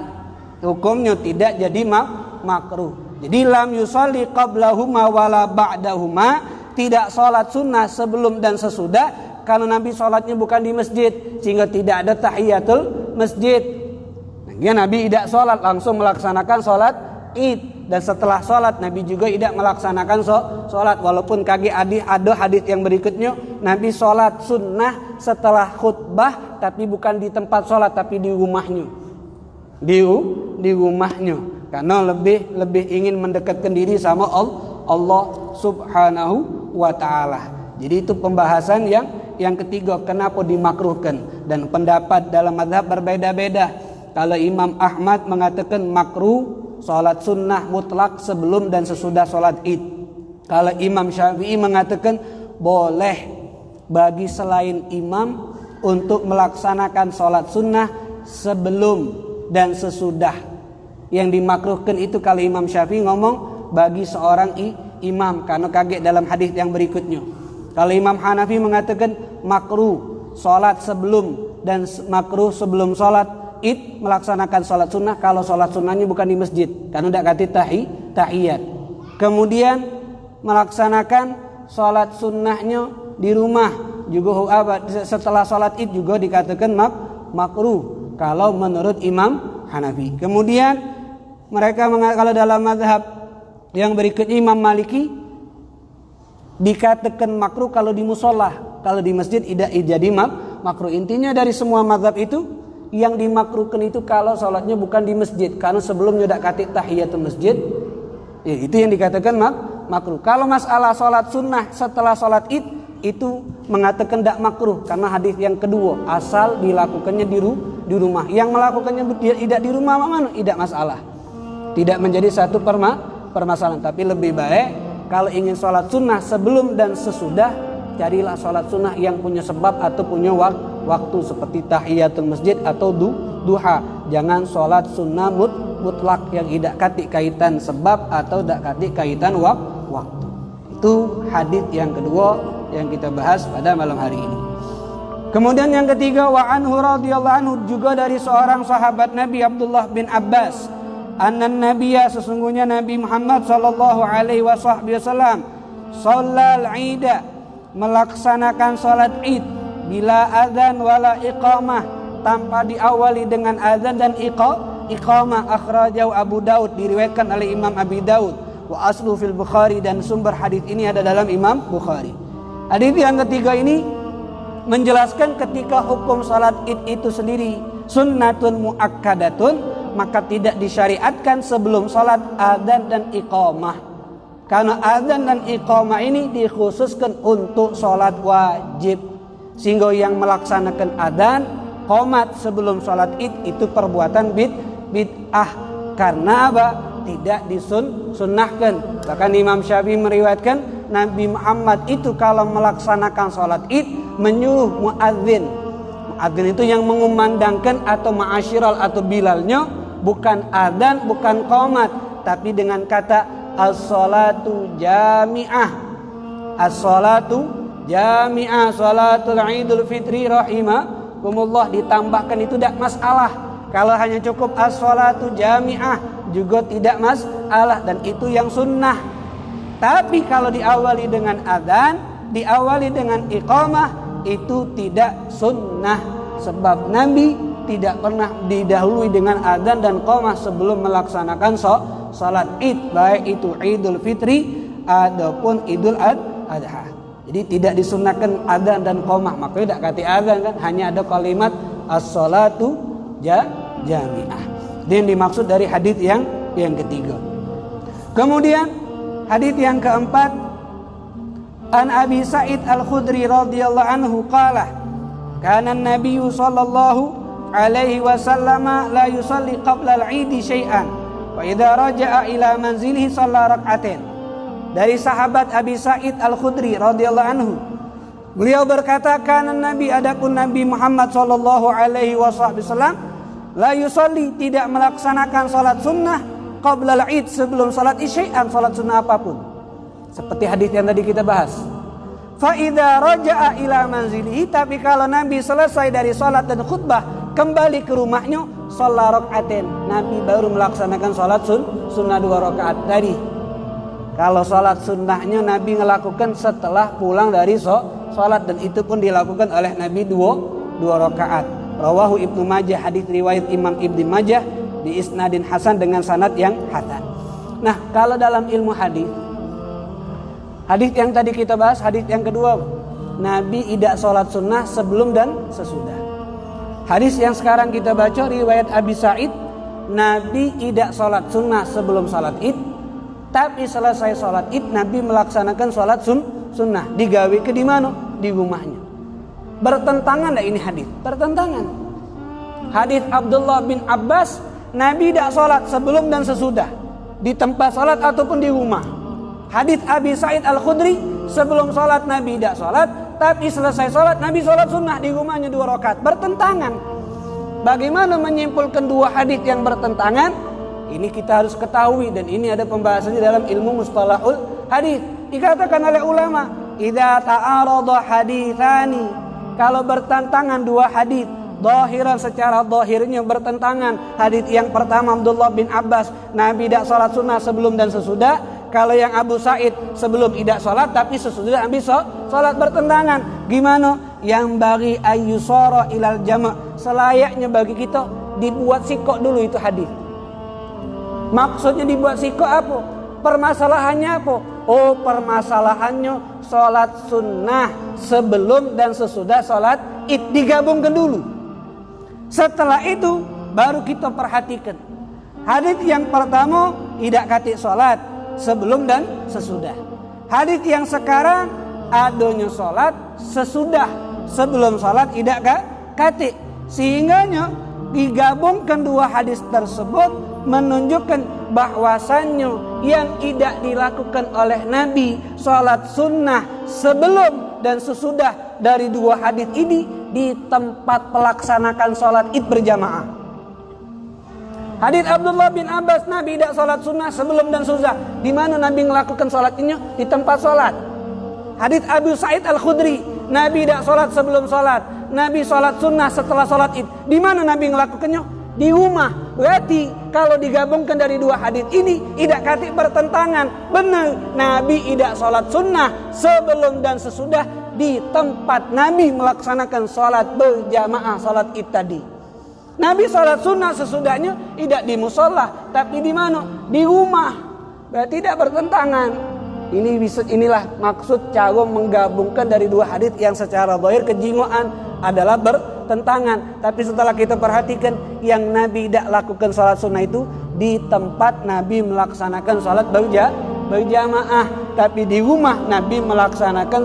hukumnya tidak jadi makruh. Jadi lam yusalli qablahuma wala ba'dahuma, tidak sholat sunnah sebelum dan sesudah karena Nabi sholatnya bukan di masjid, sehingga tidak ada tahiyatul masjid. Nah, Nabi tidak sholat, langsung melaksanakan sholat id. Dan setelah sholat Nabi juga tidak melaksanakan sholat. Walaupun ada hadis yang berikutnya Nabi sholat sunnah setelah khutbah, tapi bukan di tempat sholat, tapi di rumahnya. Di rumahnya, karena lebih ingin mendekatkan diri sama Allah Subhanahu wa ta'ala. Jadi itu pembahasan yang ketiga, kenapa dimakruhkan. Dan pendapat dalam mazhab berbeda-beda. Kalau Imam Ahmad mengatakan makruh sholat sunnah mutlak sebelum dan sesudah sholat id. Kalau Imam Syafi'i mengatakan boleh bagi selain imam untuk melaksanakan sholat sunnah sebelum dan sesudah. Yang dimakruhkan itu kalau Imam Syafi'i ngomong bagi seorang imam, karena kaget dalam hadis yang berikutnya. Kalau Imam Hanafi mengatakan makruh sholat sebelum dan makruh sebelum sholat id melaksanakan sholat sunnah kalau sholat sunnahnya bukan di masjid, karena tidak kata tahiyat. Kemudian melaksanakan sholat sunnahnya di rumah juga setelah sholat id juga dikatakan makruh kalau menurut Imam Hanafi. Kemudian mereka kalau dalam mazhab yang berikutnya Imam Maliki dikatakan makruh kalau di musola, kalau di masjid tidak jadi makruh. Intinya dari semua mazhab itu yang dimakruhkan itu kalau sholatnya bukan di masjid, karena sebelumnya tidak kata tahiyatul masjid, ya, itu yang dikatakan makruh. Kalau masalah sholat sunnah setelah sholat id itu mengatakan tidak makruh, karena hadis yang kedua, asal dilakukannya di rumah. Yang melakukannya tidak di rumah mana tidak masalah, tidak menjadi satu permasalahan. Tapi lebih baik kalau ingin sholat sunnah sebelum dan sesudah, carilah sholat sunnah yang punya sebab atau punya waktu seperti tahiyatul masjid atau duha. Jangan sholat sunnah mutlak yang tidak kaitan sebab atau tidak kaitan waktu. Itu hadis yang kedua yang kita bahas pada malam hari ini. Kemudian yang ketiga, wa anhu radhiyallahu anhu, juga dari seorang sahabat Nabi Abdullah bin Abbas, annan nabiyya, sesungguhnya Nabi Muhammad sallallahu alaihi wasallam shallal ida, melaksanakan salat id bila adzan wala iqamah, tanpa diawali dengan adzan dan iqamah. Akhrajahu Abu Daud, diriwayatkan oleh Imam Abi Daud. Wa aslu fil Bukhari, dan sumber hadis ini ada dalam Imam Bukhari. Hadis yang ketiga ini menjelaskan ketika hukum salat id itu sendiri sunnatun muakkadatun, maka tidak disyariatkan sebelum salat adzan dan iqamah. Karena adzan dan iqamah ini dikhususkan untuk salat wajib, sehingga yang melaksanakan adzan qomat sebelum salat id itu perbuatan bid'ah. Karena apa? Tidak disunnahkan. Bahkan Imam Syafi'i meriwayatkan Nabi Muhammad itu kalau melaksanakan salat id menyuruh muadzin. Muadzin itu yang mengumandangkan atau ma'asyiral atau bilalnya, bukan adzan, bukan qomat, tapi dengan kata as-salatu jami'ah. As-salatu jami'ah, salatul idul fitri rahimakumullah, ditambahkan itu tidak masalah. Kalau hanya cukup as-salatu jami'ah juga tidak masalah, dan itu yang sunnah. Tapi kalau diawali dengan adzan, diawali dengan iqamah, itu tidak sunnah. Sebab Nabi tidak pernah didahului dengan adzan dan iqamah sebelum melaksanakan salat id, baik itu idul fitri ataupun idul adha. Jadi tidak disunnahkan adzan dan iqamah. Makanya tidak kata adzan kan, hanya ada kalimat as-salatu jami'ah. Itu yang dimaksud dari hadis yang ketiga. Kemudian hadis yang keempat, an Abi Sa'id Al-Khudri radhiyallahu anhu qala kana an-nabiy sallallahu alaihi wasallam la yusalli qabla al-'id syai'an wa idza raja'a ila manzilihi shalla rak'atain. Dari sahabat Abi Sa'id Al-Khudri radhiyallahu anhu, beliau berkata, kana Nabi, adapun Nabi Muhammad sallallahu alaihi wasallam la yusalli, tidak melaksanakan salat sunnah qabla al-'id, sebelum salat syai'an, salat sunnah apapun. Seperti hadis yang tadi kita bahas. Fa idza raja'a ila manzilihi, tapi kalau Nabi selesai dari salat dan khutbah kembali ke rumahnya, shalla rak'atain, Nabi baru melaksanakan salat sunnah 2 rakaat tadi. Kalau sholat sunnahnya Nabi melakukan setelah pulang dari sholat, dan itu pun dilakukan oleh Nabi dua rakaat. Rawahu Ibnu Majah, hadis riwayat Imam Ibnu Majah di isnadin hasan dengan sanad yang hasan. Nah, kalau dalam ilmu hadis yang tadi kita bahas, hadis yang kedua, Nabi tidak sholat sunnah sebelum dan sesudah. Hadis yang sekarang kita baca riwayat Abi Sa'id, Nabi tidak sholat sunnah sebelum sholat id, tapi selesai sholat id Nabi melaksanakan sholat sunnah. Digawe ke di mana? Di rumahnya. Bertentangan enggak ini hadis? Bertentangan. Hadis Abdullah bin Abbas, Nabi tidak sholat sebelum dan sesudah, di tempat sholat ataupun di rumah. Hadis Abi Sa'id Al-Khudri, sebelum sholat Nabi tidak sholat, tapi selesai sholat Nabi sholat sunnah di rumahnya 2 rakaat. Bertentangan. Bagaimana menyimpulkan dua hadis yang bertentangan? Ini kita harus ketahui, dan ini ada pembahasannya dalam ilmu mustalahul hadis. Dikatakan oleh ulama, idza ta'arada haditsani, kalau bertentangan dua hadis, zahiran secara zahirnya bertentangan. Hadis yang pertama Abdullah bin Abbas, Nabi tidak sholat sunnah sebelum dan sesudah. Kalau yang Abu Sa'id sebelum tidak sholat tapi sesudah Nabi sholat, bertentangan. Gimana? Yang bagi ayyusara ilal jama', selayaknya bagi kita dibuat sikok dulu itu hadis. Maksudnya dibuat sikok apa? Permasalahannya apa? Oh, permasalahannya sholat sunnah sebelum dan sesudah sholat id, digabungkan dulu. Setelah itu baru kita perhatikan. Hadis yang pertama tidak kati sholat sebelum dan sesudah. Hadis yang sekarang adanya sholat sesudah, sebelum sholat tidak kati. Sehingganya digabungkan dua hadis tersebut menunjukkan bahwasannya yang tidak dilakukan oleh Nabi sholat sunnah sebelum dan sesudah dari dua hadis ini di tempat pelaksanakan sholat id berjamaah. Hadis Abdullah bin Abbas, Nabi tidak sholat sunnah sebelum dan sesudah. Di mana Nabi melakukan sholat ini? Di tempat sholat. Hadis Abu Sa'id Al-Khudri, Nabi tidak sholat sebelum sholat, Nabi sholat sunnah setelah sholat id. Di mana Nabi melakukannya? Di rumah. Berarti kalau digabungkan dari dua hadis ini tidak kati bertentangan. Benar, Nabi tidak sholat sunnah sebelum dan sesudah di tempat Nabi melaksanakan sholat berjamaah, sholat id tadi. Nabi sholat sunnah sesudahnya tidak di musola, tapi di mana? Di rumah. Berarti tidak bertentangan. Inilah maksud cara menggabungkan dari dua hadis yang secara zahir kejingoan adalah bertentangan. Tapi setelah kita perhatikan, yang Nabi tidak lakukan sholat sunnah itu di tempat Nabi melaksanakan sholat berjamaah, tapi di rumah Nabi melaksanakan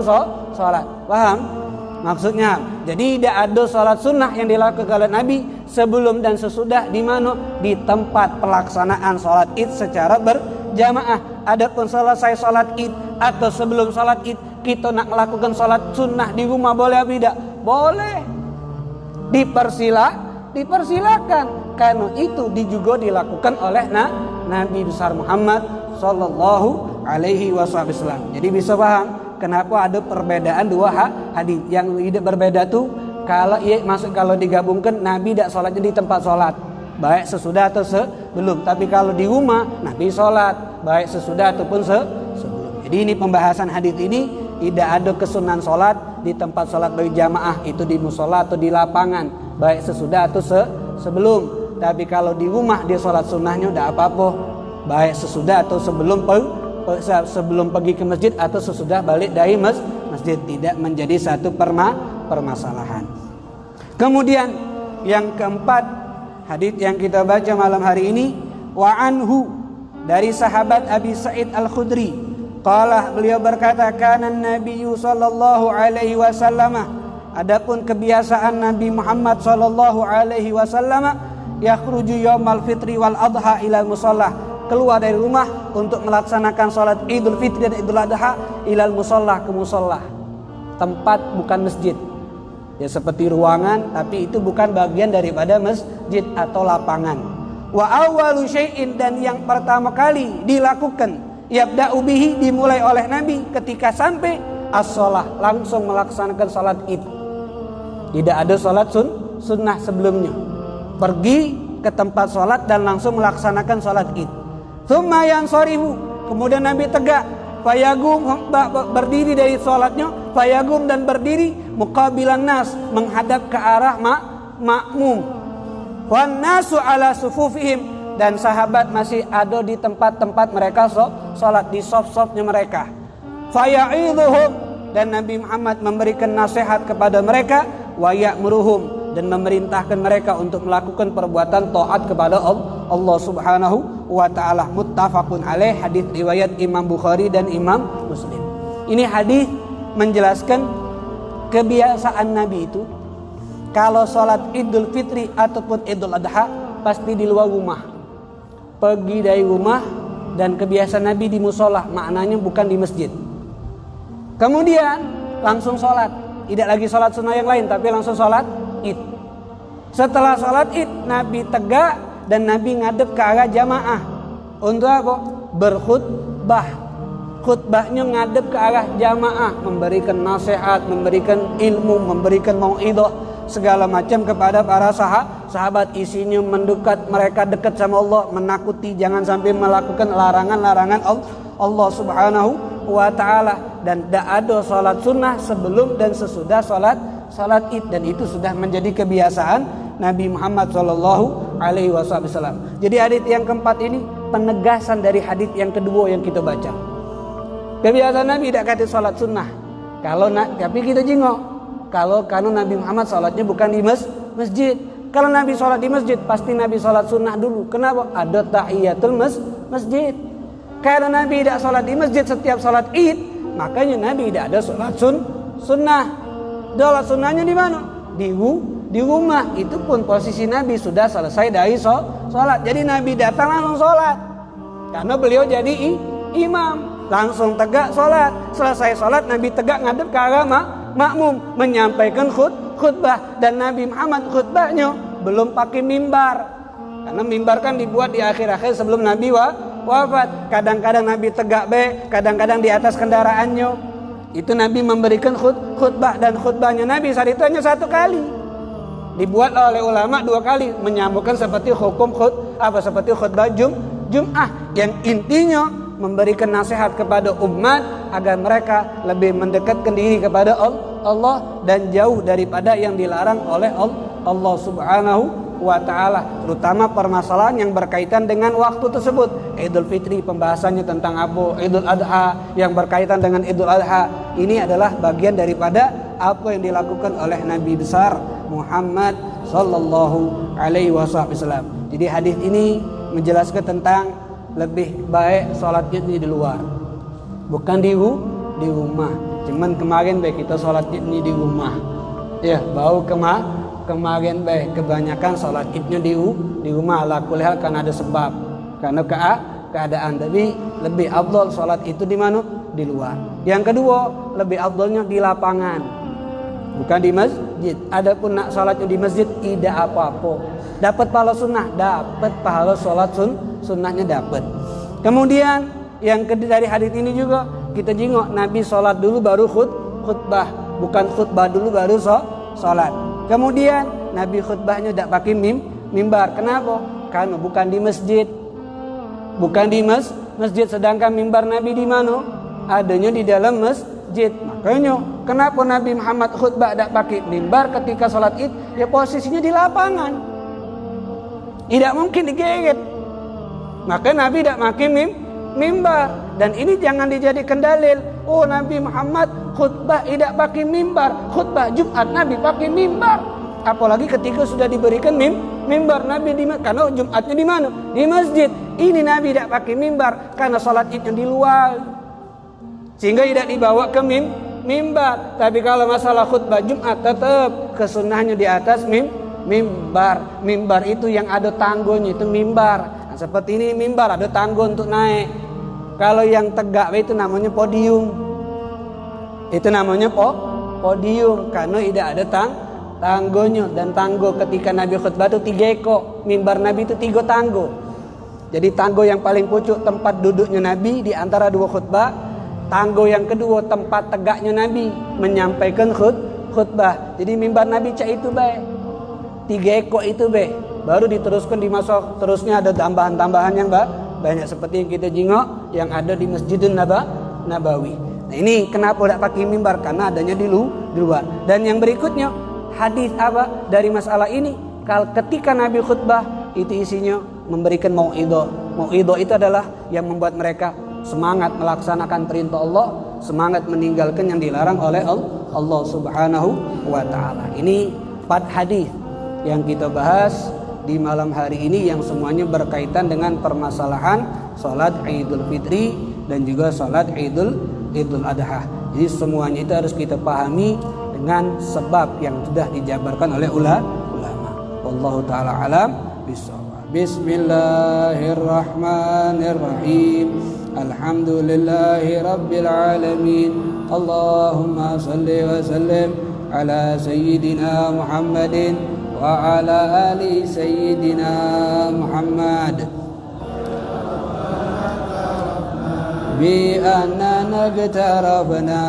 sholat. Paham? Maksudnya, jadi tidak ada sholat sunnah yang dilakukan oleh Nabi sebelum dan sesudah di mana? Di tempat pelaksanaan sholat id secara berjamaah. Adapun selesai sholat id atau sebelum sholat id kita nak melakukan sholat sunnah di rumah, boleh atau tidak? Boleh. Dipersilakan. Karena itu juga dilakukan oleh Nabi besar Muhammad sallallahu alaihi wasallam. Jadi bisa paham kenapa ada perbedaan dua hadis. Yang tidak berbeda tuh kalau digabungkan Nabi tidak sholatnya di tempat sholat, baik sesudah atau sebelum. Tapi kalau di rumah Nabi sholat baik sesudah ataupun sebelum. Jadi ini pembahasan hadis ini, tidak ada kesunahan sholat di tempat sholat berjamaah, itu di musola atau di lapangan, baik sesudah atau sebelum. Tapi kalau di rumah dia sholat sunnahnya udah apa-apa, baik sesudah atau sebelum pergi ke masjid atau sesudah balik dari masjid, tidak menjadi satu permasalahan. Kemudian yang keempat, hadis yang kita baca malam hari ini, wa anhu, dari sahabat Abi Sa'id Al-Khudri, qala, beliau berkata, kana Nabi sallallahu alaihi wasallam, adapun kebiasaan Nabi Muhammad sallallahu alaihi wasallam, yakhruju yaumal fitri wal adha ila musalla, keluar dari rumah untuk melaksanakan sholat Idul Fitri dan Idul Adha ilal musolla, ke musolla, tempat bukan masjid. Ya seperti ruangan, tapi itu bukan bagian daripada masjid atau lapangan. Wa awwalu syai'in, dan yang pertama kali dilakukan, yabda'u bihi, dimulai oleh Nabi ketika sampai as-shalah, langsung melaksanakan sholat id. Tidak ada sholat sunnah sebelumnya. Pergi ke tempat sholat dan langsung melaksanakan sholat id. Tsumma yansarifu, kemudian Nabi tegak, fayagum, berdiri dari sholatnya, fayagum dan berdiri, muqabilan nas, menghadap ke arah makmum, wan nasu ala sufufihim, dan sahabat masih ada di tempat-tempat mereka sholat, di saf-safnya mereka. Faya'idhuhum, dan Nabi Muhammad memberikan nasihat kepada mereka, wa ya'muruhum, dan memerintahkan mereka untuk melakukan perbuatan taat kepada Allah Subhanahu wa ta'ala. Muttafaqun alaih, hadis riwayat Imam Bukhari dan Imam Muslim. Ini hadis menjelaskan kebiasaan Nabi itu kalau sholat Idul Fitri ataupun Idul Adha pasti di luar rumah, pergi dari rumah, dan kebiasaan Nabi di musola, maknanya bukan di masjid. Kemudian langsung sholat, tidak lagi sholat sunnah yang lain, tapi langsung sholat Id. Setelah sholat Id, Nabi tegak dan Nabi ngadep ke arah jamaah. Untuk apa? Berkhutbah. Khutbahnya ngadep ke arah jamaah, memberikan nasihat, memberikan ilmu, memberikan mau'idhah, segala macam kepada para sahabat. Isinya mendekat mereka dekat sama Allah, menakuti jangan sampai melakukan larangan-larangan Allah Subhanahu wa ta'ala. Dan tidak ada sholat sunnah sebelum dan sesudah sholat Id, dan itu sudah menjadi kebiasaan Nabi Muhammad sallallahu alaihi wasallam. Jadi hadis yang keempat ini penegasan dari hadis yang kedua yang kita baca. Kebiasaan Nabi tidak kata sholat sunnah. Tapi kita jengok, karena Nabi Muhammad sholatnya bukan di masjid. Kalau Nabi sholat di masjid, pasti Nabi sholat sunnah dulu. Kenapa? Ada tahiyatul masjid. Karena Nabi tidak sholat di masjid setiap sholat Id, makanya Nabi tidak ada sholat sunnah. Sholat sunnahnya di mana? Di rumah. Itu pun posisi Nabi sudah selesai dari sholat. Jadi Nabi datang langsung sholat, karena beliau jadi imam. Langsung tegak sholat. Selesai sholat, Nabi tegak ngadep ke arah makmum, menyampaikan khutbah. Dan Nabi Muhammad khutbahnya belum pakai mimbar, karena mimbar kan dibuat di akhir-akhir sebelum Nabi wafat. Kadang-kadang Nabi tegak kadang-kadang di atas kendaraannya. Itu Nabi memberikan khutbah, dan khutbahnya Nabi saat itu hanya satu kali. Dibuat oleh ulama dua kali, menyambungkan seperti seperti khutbah Jum'ah, yang intinya memberikan nasihat kepada umat agar mereka lebih mendekatkan diri kepada Allah dan jauh daripada yang dilarang oleh Allah Subhanahu wa ta'ala, terutama permasalahan yang berkaitan dengan waktu tersebut. Idul Fitri pembahasannya tentang apa, Idul Adha yang berkaitan dengan Idul Adha, ini adalah bagian daripada apa yang dilakukan oleh Nabi besar Muhammad sallallahu alaihi wasallam. Jadi hadis ini menjelaskan tentang lebih baik sholat Id ini di luar, bukan di rumah. Cuman kemarin kita sholat Id ini di rumah, ya bau kemarin kebanyakan sholat Idnya di rumah. Ala kulli hal kan ada sebab, karena keadaan. Tapi lebih afdal sholat itu di mana? Di luar. Yang kedua, lebih afdalnya di lapangan, bukan di masjid. Adapun nak sholatnya di masjid tidak apa-apa. Dapat pahala sunnah, dapat pahala sholat sunnahnya dapat. Kemudian yang kedua dari hadis ini juga kita jengok, Nabi sholat dulu baru khutbah, bukan khutbah dulu baru sholat. Kemudian Nabi khutbahnya tidak pakai mimbar. Kenapa? Karena bukan di masjid. Bukan di masjid. Sedangkan mimbar Nabi di mana? Adanya di dalam masjid. Makanya kenapa Nabi Muhammad khutbah tidak pakai mimbar ketika sholat Id? Ya posisinya di lapangan, tidak mungkin digeret. Maka Nabi tidak pakai mimbar. Dan ini jangan dijadikan dalil, oh Nabi Muhammad khutbah tidak pakai mimbar, khutbah Jumat Nabi pakai mimbar. Apalagi ketika sudah diberikan mimbar Nabi karena Jumatnya di mana? Di masjid. Ini Nabi tidak pakai mimbar karena salat Idnya di luar, sehingga tidak dibawa ke mimbar. Tapi kalau masalah khutbah Jumat tetap kesunnahnya di atas mimbar. Mimbar itu yang ada tanggonya, itu mimbar. Nah, seperti ini mimbar ada tanggo untuk naik. Kalau yang tegak itu namanya podium. Itu namanya podium karena tidak ada tanggonya. Dan tanggo ketika Nabi khutbah itu 3 ekor. Mimbar Nabi itu 3 tanggo. Jadi tanggo yang paling pucuk tempat duduknya Nabi di antara 2 khutbah. Tanggo yang kedua tempat tegaknya Nabi menyampaikan khutbah. Jadi mimbar Nabi cak itu baik 3 ekor itu baik. Baru diteruskan di masa terusnya ada tambahan-tambahan yang banyak seperti yang kita jengok yang ada di Masjidun Nabawi. Nah ini kenapa tidak pakai mimbar? Karena adanya di luar. Dan yang berikutnya hadis apa dari masalah ini? Kalau ketika Nabi khutbah itu isinya memberikan mau'idhah. Mau'idhah itu adalah yang membuat mereka semangat melaksanakan perintah Allah, semangat meninggalkan yang dilarang oleh Allah Subhanahu wa taala. Ini 4 hadis yang kita bahas di malam hari ini yang semuanya berkaitan dengan permasalahan salat Idul Fitri dan juga salat Idul Adha. Jadi semuanya itu harus kita pahami dengan sebab yang sudah dijabarkan oleh ulama. Wallahu taala alam bissawab. Bismillahirrahmanirrahim. Alhamdulillahi rabbil alamin. Allahumma salli wa sallim ala sayyidina Muhammadin wa ala ali sayyidina Muhammad. Bi annana اقتربنا